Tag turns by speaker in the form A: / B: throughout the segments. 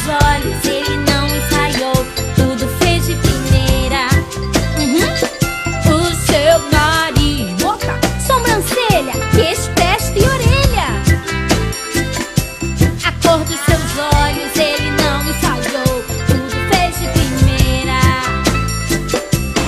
A: olhos ele não ensaiou, tudo fez de primeira. O seu nariz, boca, sobrancelha, queixo, testa e orelha. A cor dos seus olhos ele não ensaiou, tudo fez de primeira.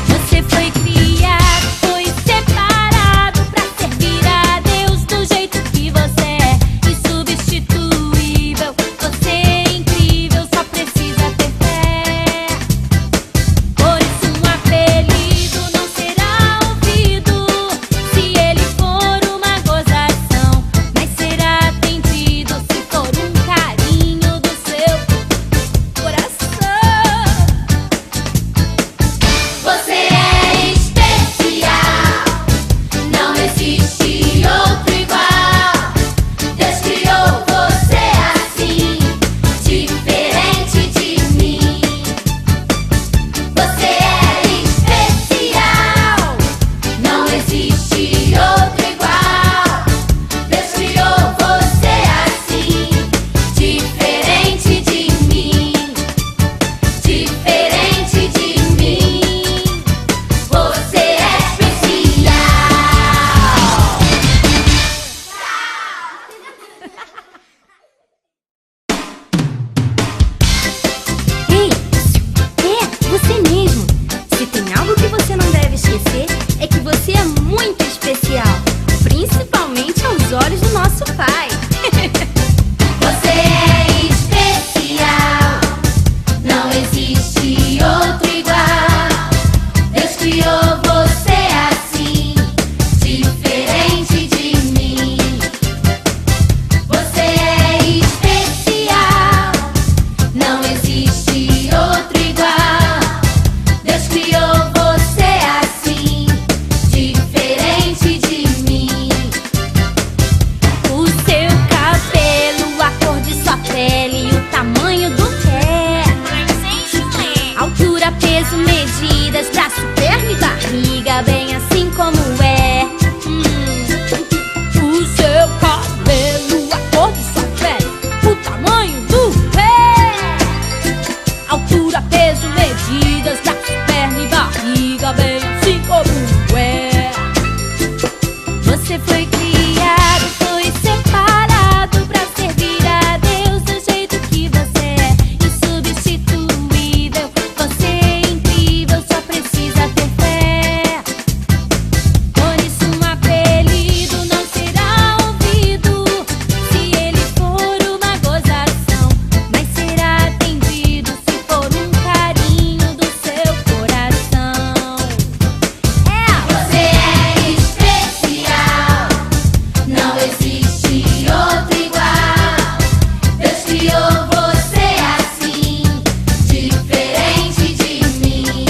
A: Você foi criado, foi separado pra servir a Deus do jeito que você é, insubstituível. Você é incrível, só precisa ter fé. Por isso um apelido não será ouvido se ele for uma gozação, mas será atendido se for um carinho do seu coração. Você é especial, não existe outro igual. Deus criou você assim, diferente de mim. Você é especial, não existe outro igual. Deus criou você assim, diferente de mim, diferente de mim. Você é especial. Ei, você mesmo. Se tem algo que você não deve esquecer, é que você é muito especial, principalmente aos olhos do nosso Pai. Você é especial, não existe outro igual. Deus criou você assim, diferente de mim. Você é especial, não existe outro igual. Deus criou você assim, diferente de mim. O seu cabelo, a cor de sua pele, o tamanho do pé, altura, peso, medidas, braço, perna e barriga, bem assim como é. O seu cabelo, a cor de sua pele, o tamanho do pé, altura, peso, medidas, braço, perna e barriga, bem assim como é. Você foi criado, foi separado pra servir a Deus do jeito que você é, insubstituível. Você é incrível, só precisa ter fé. Por isso um apelido não será ouvido se ele for uma gozação, mas será atendido se for um carinho do seu coração. Você é especial, não existe outro igual. Deus criou você assim, diferente de mim.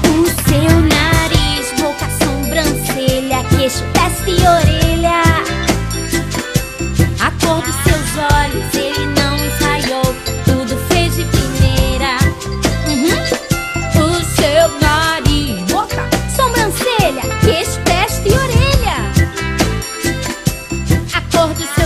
A: O seu nariz, boca, sobrancelha, queixo, testa e orelha. A cor dos seus olhos ele não ensaiou, tudo fez de primeira. O seu nariz, boca, sobrancelha, queixo, testa e orelha. A cor do seu